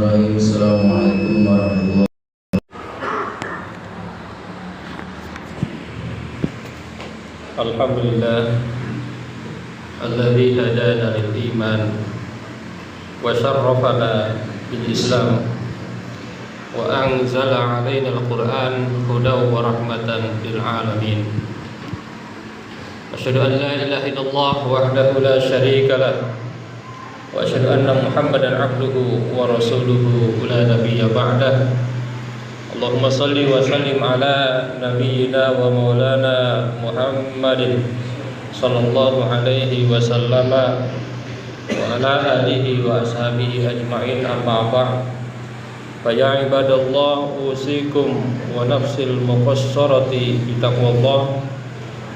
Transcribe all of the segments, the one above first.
Bismillahirrahmanirrahim. Assalamualaikum warahmatullahi wabarakatuh. Alhamdulillah alladzi hadana lil iman wa syarrafana bil Islam wa anzala alaina al-Qur'an hudan wa rahmatan lil alamin. Asyhadu an la ilaha illallah wahdahu la syarika lah wa asyhadu anna Muhammadan abduhu wa rasuluhu la nabiyya ba'dah. Allahumma salli wa sallim ala nabiyyina wa maulana Muhammadin sallallahu alaihi wa sallama wa ala alihi wa ashabihi ajma'in, amma ba'd. Fa ya ibadallah, usikum wa nafsil muqassarati bi taqwallah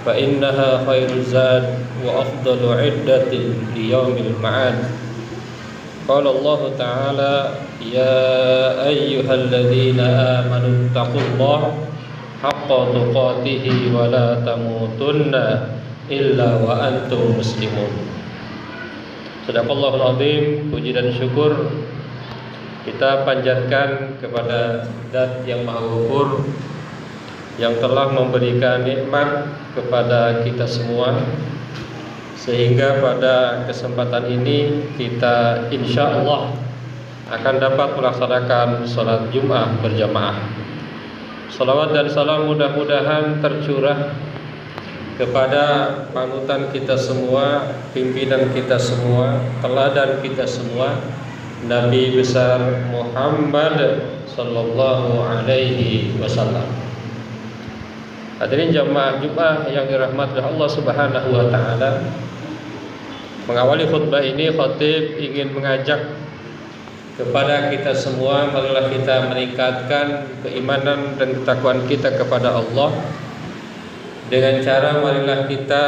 fa innaha khairuz zad wa afdalu iddatin li yaumil ma'ad. Qala Allah Ta'ala, ya ayyuhalladzina amanu taqullaha haqqa tuqatih wa la tamutunna illa wa antum muslimun. Sadaqallahul azim. Puji dan syukur kita panjatkan kepada Zat yang Maha Ghafur yang telah memberikan nikmat kepada kita semua, sehingga pada kesempatan ini kita insya Allah akan dapat melaksanakan sholat Jum'ah berjamaah. Salawat dan salam mudah-mudahan tercurah kepada panutan kita semua, pimpinan kita semua, teladan kita semua, Nabi besar Muhammad sallallahu alaihi wasallam. Hadirin jamaah Jum'ah yang dirahmati Allah Subhanahu wa taala, mengawali khutbah ini khatib ingin mengajak kepada kita semua, marilah kita meningkatkan keimanan dan ketakwaan kita kepada Allah dengan cara marilah kita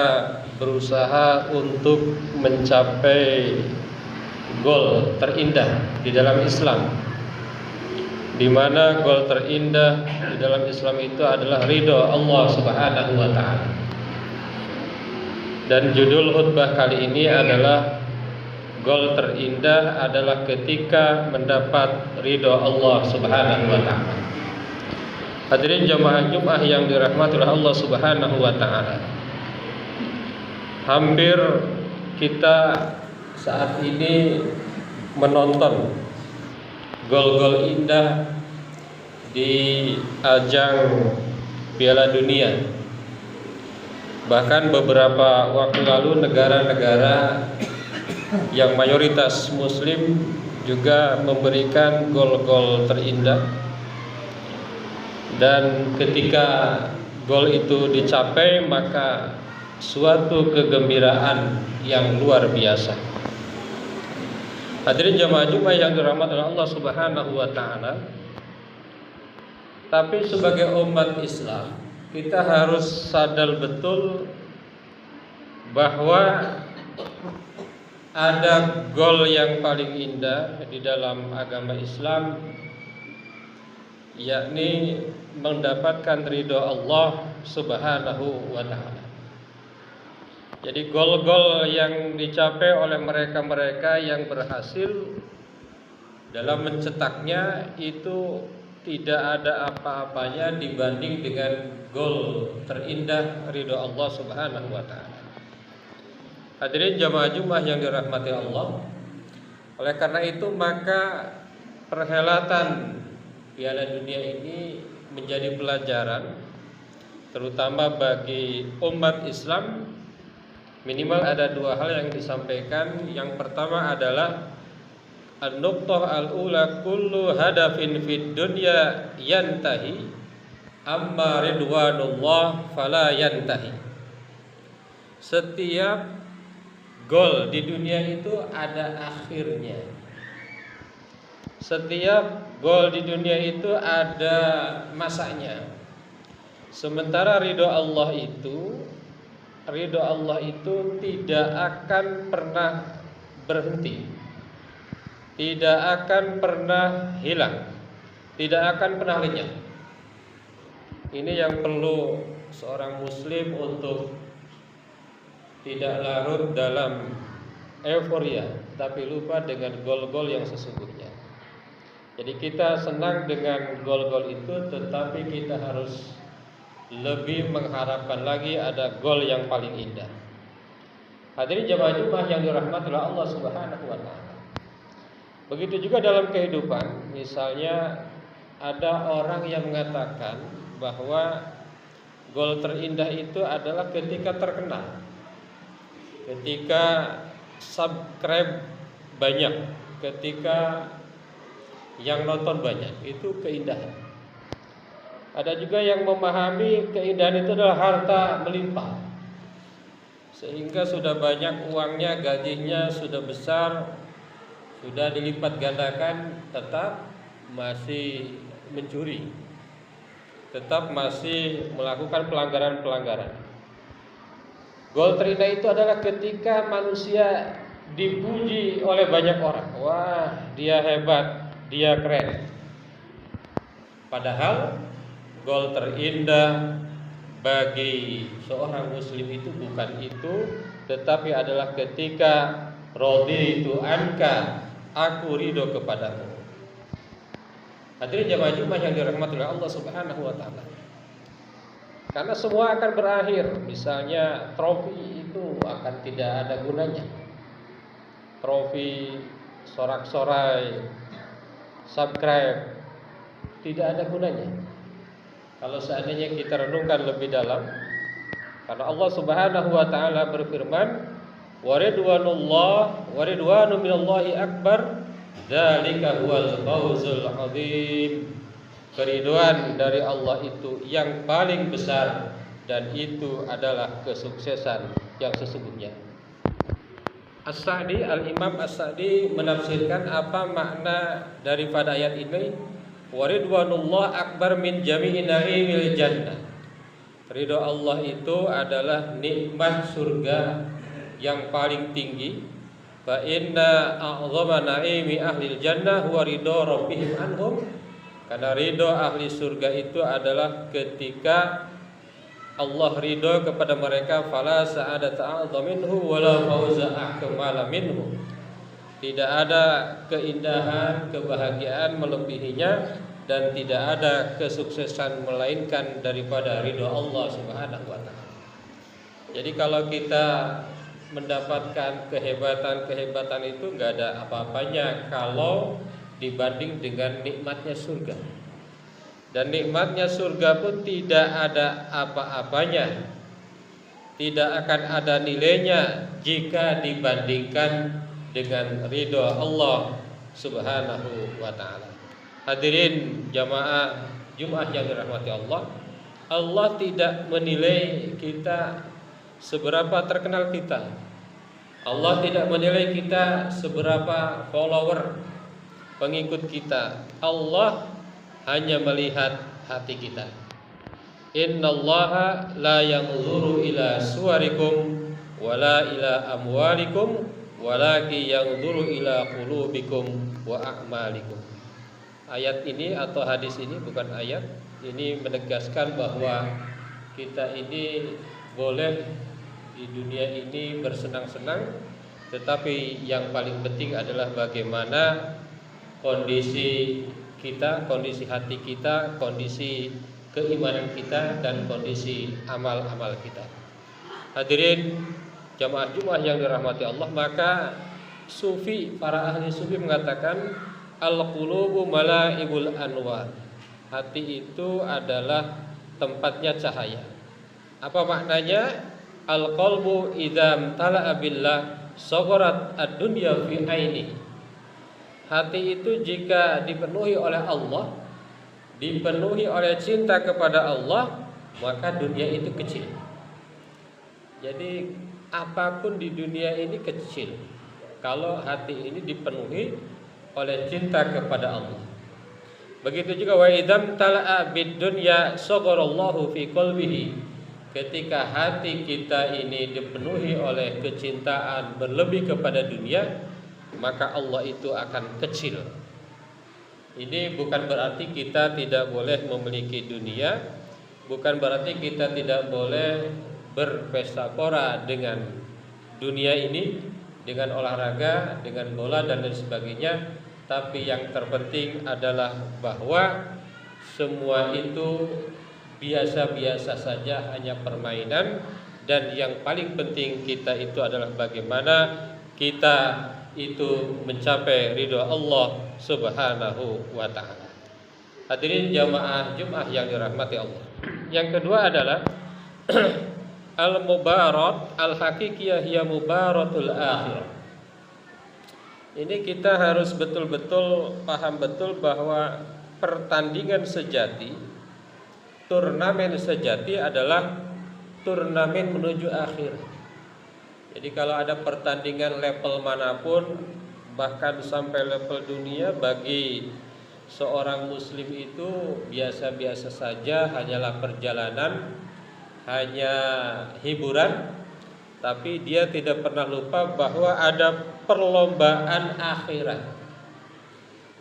berusaha untuk mencapai goal terindah di dalam Islam, di mana goal terindah di dalam Islam itu adalah ridho Allah Subhanahu wa taala. Dan judul khutbah kali ini adalah goal terindah adalah ketika mendapat ridho Allah Subhanahu wa taala. Hadirin jamaah Jum'ah yang dirahmati oleh Allah Subhanahu wa taala, hampir kita saat ini menonton gol-gol indah di ajang Piala Dunia. Bahkan beberapa waktu lalu negara-negara yang mayoritas muslim juga memberikan gol-gol terindah. Dan ketika gol itu dicapai, maka suatu kegembiraan yang luar biasa. Hadirin jamaah Jum'ah yang dirahmati oleh Allah Subhanahu wa taala, tapi sebagai umat Islam kita harus sadar betul bahwa ada gol yang paling indah di dalam agama Islam, yakni mendapatkan ridho Allah Subhanahu wa ta'ala. Jadi gol-gol yang dicapai oleh mereka-mereka yang berhasil dalam mencetaknya itu tidak ada apa-apanya dibanding dengan gol terindah ridho Allah Subhanahu wa ta'ala. Hadirin jamaah Jum'ah yang dirahmati Allah, oleh karena itu maka perhelatan Piala Dunia ini menjadi pelajaran terutama bagi umat Islam. Minimal ada dua hal yang disampaikan. Yang pertama adalah an-nuqtah al-ula, kullu hadafin fid dunya yantahi amma ridwanullah fala yantahi. Setiap gol di dunia itu ada akhirnya. Setiap gol di dunia itu ada masanya. Sementara ridho Allah itu tidak akan pernah berhenti, tidak akan pernah hilang, tidak akan pernah lenyap. Ini yang perlu seorang muslim untuk tidak larut dalam euforia, tapi lupa dengan gol-gol yang sesungguhnya. Jadi kita senang dengan gol-gol itu, tetapi kita harus lebih mengharapkan lagi ada gol yang paling indah. Hadirin jamaah Jumat yang dirahmati oleh Allah Subhanahu wa taala. Begitu juga dalam kehidupan, misalnya ada orang yang mengatakan bahwa gol terindah itu adalah ketika terkenal, ketika subscribe banyak, ketika yang nonton banyak, itu keindahan. Ada juga yang memahami keindahan itu adalah harta melimpah, sehingga sudah banyak uangnya, gajinya sudah besar, sudah dilipat gandakan, tetap masih mencuri, tetap masih melakukan pelanggaran-pelanggaran. Gol terindah itu adalah ketika manusia dipuji oleh banyak orang. Wah, dia hebat, dia keren. Padahal gol terindah bagi seorang muslim itu bukan itu, tetapi adalah ketika raditu anka, aku ridho kepadamu. Hadirin jamaah Jumat yang dirahmati oleh Allah Subhanahu wa taala. Karena semua akan berakhir. Misalnya trofi itu akan tidak ada gunanya. Trofi, sorak-sorai, subscribe, tidak ada gunanya. Kalau seandainya kita renungkan lebih dalam, karena Allah Subhanahu wa taala berfirman, "Wa ridwanu minallahi akbar, dzalika huwal fawzul 'adzim." Keridhaan dari Allah itu yang paling besar, dan itu adalah kesuksesan yang sesungguhnya. As-Sa'di, Al-Imam As-Sa'di menafsirkan apa makna daripada ayat ini. Waridwanullah akbar min jami'i na'imil jannah. Ridho Allah itu adalah nikmat surga yang paling tinggi. Fa inna a'zama na'imi ahlil jannah huwa ridho rabbihim anhum. Karena ridho ahli surga itu adalah ketika Allah ridho kepada mereka, fala sa'adata a'zama minhu wala fawza akmala minhu. Tidak ada keindahan, kebahagiaan melebihinya, dan tidak ada kesuksesan melainkan daripada ridho Allah Subhanahu wa taala. Jadi kalau kita mendapatkan kehebatan itu enggak ada apa-apanya kalau dibanding dengan nikmatnya surga. Dan nikmatnya surga pun tidak ada apa-apanya, tidak akan ada nilainya jika dibandingkan dengan ridho Allah Subhanahu wa taala. Hadirin jamaah Jumat yang dirahmati Allah, Allah tidak menilai kita seberapa terkenal kita. Allah tidak menilai kita seberapa follower, pengikut kita. Allah hanya melihat hati kita. Innallaha la yanzuru ila suwarikum wala ila amwalikum walakin yanzuru ila qulubikum wa a'malikum. Ayat ini atau hadis ini, bukan ayat, ini menegaskan bahwa kita ini boleh di dunia ini bersenang-senang, tetapi yang paling penting adalah bagaimana kondisi kita, kondisi hati kita, kondisi keimanan kita, dan kondisi amal-amal kita. Hadirin jamaah Jumat yang dirahmati Allah, maka sufi, para ahli sufi mengatakan al-qulubu malaibul anwar. Hati itu adalah tempatnya cahaya. Apa maknanya? Al-qalbu idza tala'a billah sagharat ad-dunya fi aini. Hati itu jika dipenuhi oleh Allah, dipenuhi oleh cinta kepada Allah, maka dunia itu kecil. Jadi apapun di dunia ini kecil kalau hati ini dipenuhi oleh cinta kepada Allah. Begitu juga wa idzam tala'a bid-dunya sagharallahu fi qalbihi. Ketika hati kita ini dipenuhi oleh kecintaan berlebih kepada dunia, maka Allah itu akan kecil. Ini bukan berarti kita tidak boleh memiliki dunia, bukan berarti kita tidak boleh berpesta pora dengan dunia ini, dengan olahraga, dengan bola dan lain sebagainya. tapi yang terpenting adalah bahwa semua itu biasa-biasa saja, hanya permainan. Dan yang paling penting kita itu adalah bagaimana kita itu mencapai ridho Allah Subhanahu wa ta'ala. Hadirin jamaah Jumat yang dirahmati Allah. Yang kedua adalah al-mubarat al-hakikiyah hiya mubaratul akhirah. Ini kita harus betul-betul paham betul bahwa pertandingan sejati, turnamen sejati adalah turnamen menuju akhir. Jadi kalau ada pertandingan level manapun, bahkan sampai level dunia, bagi seorang muslim itu biasa-biasa saja, hanyalah perjalanan, hanya hiburan. Tapi dia tidak pernah lupa bahwa ada perlombaan akhirat.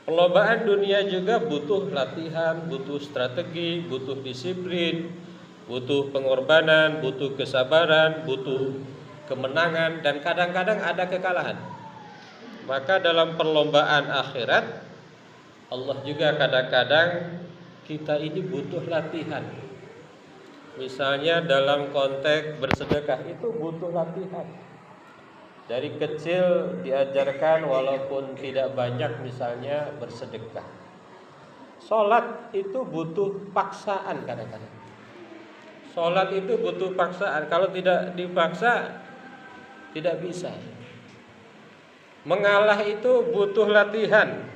Perlombaan dunia juga butuh latihan, butuh strategi, butuh disiplin, butuh pengorbanan, butuh kesabaran, butuh kemenangan, dan kadang-kadang ada kekalahan. Maka dalam perlombaan akhirat, Allah juga kadang-kadang kita ini butuh latihan. Misalnya dalam konteks bersedekah itu butuh latihan. Dari kecil diajarkan walaupun tidak banyak, misalnya bersedekah. Sholat itu butuh paksaan kadang-kadang. Sholat itu butuh paksaan. Kalau tidak dipaksa, tidak bisa. Mengalah itu butuh latihan.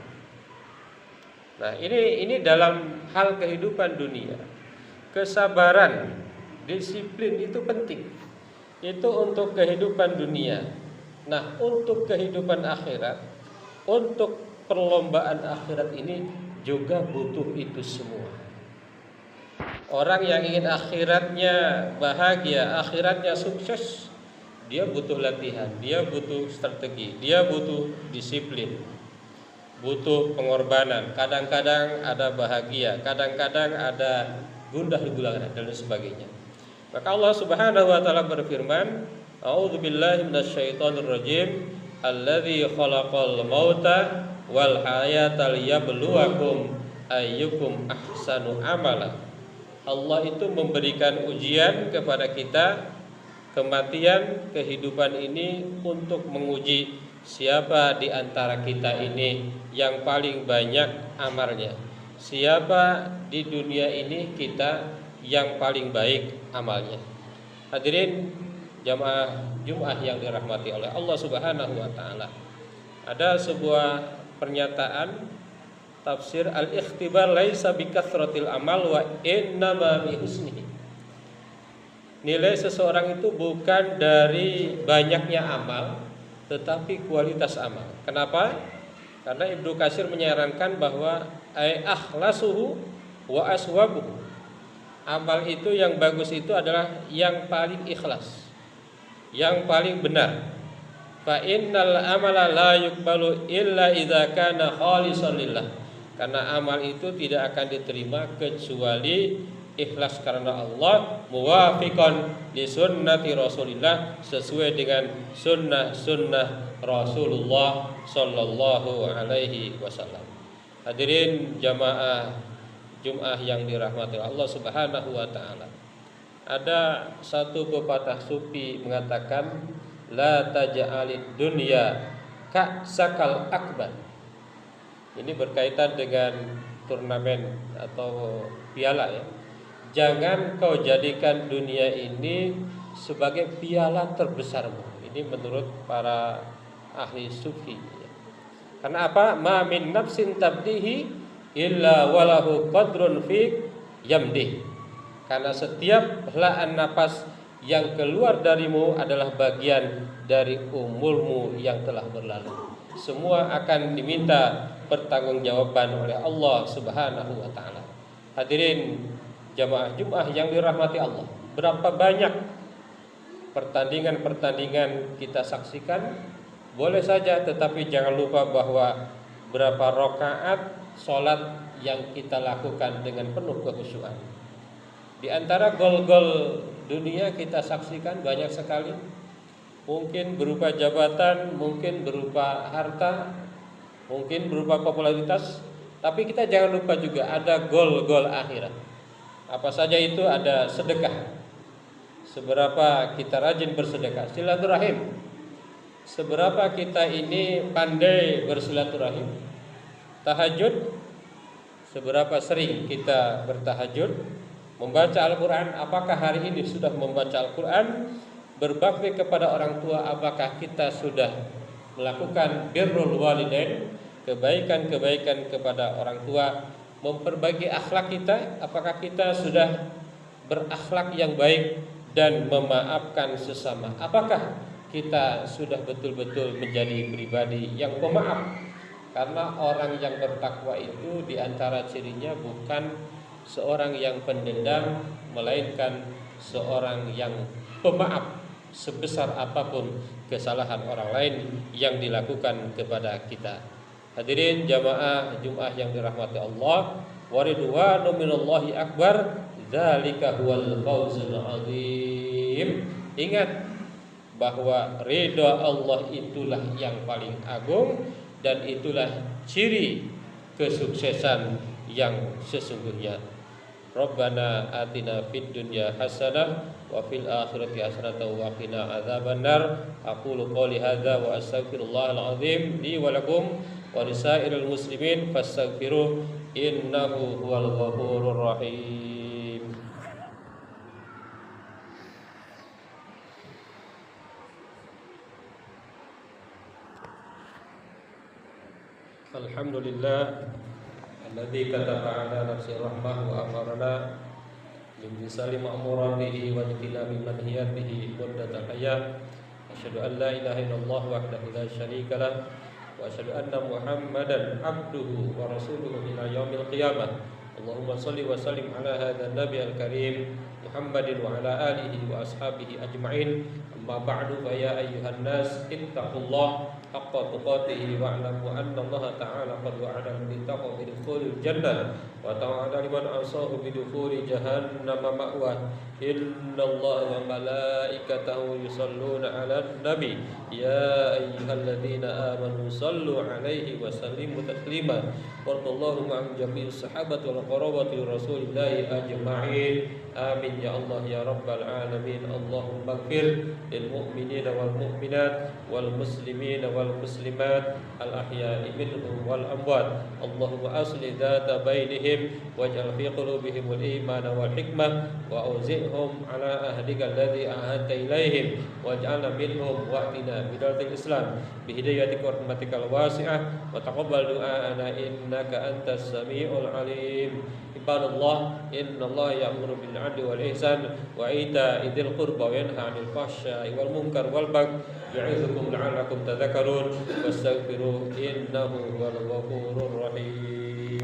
Nah, ini dalam hal kehidupan dunia. Kesabaran, disiplin itu penting. Itu untuk kehidupan dunia. Nah, untuk kehidupan akhirat, untuk perlombaan akhirat ini juga butuh itu semua. Orang yang ingin akhiratnya bahagia, akhiratnya sukses, dia butuh latihan, dia butuh strategi, dia butuh disiplin, butuh pengorbanan. Kadang-kadang ada bahagia, kadang-kadang ada gundah gulana dan sebagainya. Maka Allah Subhanahu wa taala berfirman, A'udzubillahi minasyaitonir rajim, alladzi khalaqal mauta wal hayata liyabluwakum ayyukum ahsanu amala. Allah itu memberikan ujian kepada kita, kematian, kehidupan ini untuk menguji siapa di antara kita ini yang paling banyak amalnya. Siapa di dunia ini kita yang paling baik amalnya. Hadirin jamaah Jumat yang dirahmati oleh Allah Subhanahu wa taala. Ada sebuah pernyataan tafsir, al-ikhtibar laisa bikathratil amal wa innama bi husnihi. Nilai seseorang itu bukan dari banyaknya amal, tetapi kualitas amal. Kenapa? Karena Ibnu Katsir menyarankan bahwa akhlasuhu wa aswabuhu. Amal itu yang bagus itu adalah yang paling ikhlas, yang paling benar. Fa innal amala la yuqbalu illa idza kana khalisan lillah. Karena amal itu tidak akan diterima kecuali ikhlas karena Allah, muwafiqan li sunnati Rasulillah, sesuai dengan sunnah Rasulullah sallallahu alaihi wasallam. Hadirin jamaah Jumat yang dirahmati Allah Subhanahu wa taala. Ada satu pepatah sufi mengatakan, la taj'alid dunya ka'sakal akbar. Ini berkaitan dengan turnamen atau piala ya. Jangan kau jadikan dunia ini sebagai piala terbesarmu. Ini menurut para ahli sufi ya. Karena apa? Ma min nafsin tabdihi illa walahu qadrun fi yamdih. Karena setiap helaan napas yang keluar darimu adalah bagian dari umurmu yang telah berlalu. Semua akan diminta pertanggungjawaban oleh Allah Subhanahu wa taala. Hadirin jamaah Jumat yang dirahmati Allah, berapa banyak pertandingan-pertandingan kita saksikan? Boleh saja, tetapi jangan lupa bahwa berapa rakaat sholat yang kita lakukan dengan penuh kekhusyuan. Di antara gol-gol dunia kita saksikan banyak sekali. Mungkin berupa jabatan, mungkin berupa harta, mungkin berupa popularitas, tapi kita jangan lupa juga ada goal akhirat. Apa saja itu? Ada sedekah. Seberapa kita rajin bersedekah, silaturahim. Seberapa kita ini pandai bersilaturahim, tahajud. Seberapa sering kita bertahajud, membaca Al-Quran. Apakah hari ini sudah membaca Al-Quran? Berbakti kepada orang tua, apakah kita sudah melakukan birrul walidain, kebaikan-kebaikan kepada orang tua? Memperbaiki akhlak kita, apakah kita sudah berakhlak yang baik dan memaafkan sesama? Apakah kita sudah betul-betul menjadi pribadi yang pemaaf? Karena orang yang bertakwa itu diantara cirinya bukan seorang yang pendendam, melainkan seorang yang pemaaf sebesar apapun kesalahan orang lain yang dilakukan kepada kita. Hadirin jamaah Jumat yang dirahmati Allah, wa ridwanu minallahi akbar, dzalika huwal fawzul azim. Ingat bahwa ridha Allah itulah yang paling agung, dan itulah ciri kesuksesan yang sesungguhnya. Rabbana atina fid dunya hasanah wa fil akhirati hasanah wa qina adzabannar. Aqulu qouli hadza wa astaghfirullahal azim li wa lakum wa lisairil muslimin fastaghfiruh innahu huwal ghafurur rahim. Alhamdulillah alladzi kataba ala nafsi rahmah wa amarna bimtisali ma'muratihi wa ijtinabi manhiyatihi muddatal hayat. Asyhadu an la ilaha illallah wahdahu la syarika lah wa asyhadu anna Muhammadan abduhu wa rasuluhu ila yaumil qiyamah. Allahumma shalli wa sallim ala hadzal nabiyil karim Muhammadin wa ala alihi wa ashabihi ajma'in. Amma ba'du, fa ya ayyuhan nas ittaqullaha haqqa tuqatih wa'lamu anna Allah ta'ala qad wa'ada bittaqwa bi dukhulil jannah wa ta'ala liman asahu bi dukhuli jahannam ma'wa. Innallaha wa malaikatahu yusalluna 'alan nabi ya ayyuhalladzina amanu sallu 'alaihi wa sallimu taslima. Warḍallahu ma'al jami'is sahabati wal qarabati rasulillahi ajma'in. Amin ya Allah ya rabbal alamin. Allahumma ighfir lil mu'minina wal mu'minat wal muslimina wal muslimat al ahya'i minhum wal amwat. Allahumma aslih dzata bainihim waj'al fi qulubihim al iman wal hikmah wa awzi'hum ala ahdika alladhi ahadta ilaihim waj'alna minhum wa'tina bidatil islam bi hidayatika wa rahmatikal wasi'ah wa taqabbal du'ana innaka antas samiul alim. Ibadallah, innallaha ya'muru bil 'adli wal ihsan wa ita'i dzil qurba wa yanha 'anil fahsya'i wal munkar wal baghi ya'izukum la'allakum tadhakkarun wastaghfiruhu innahu huwal ghafurur rahim.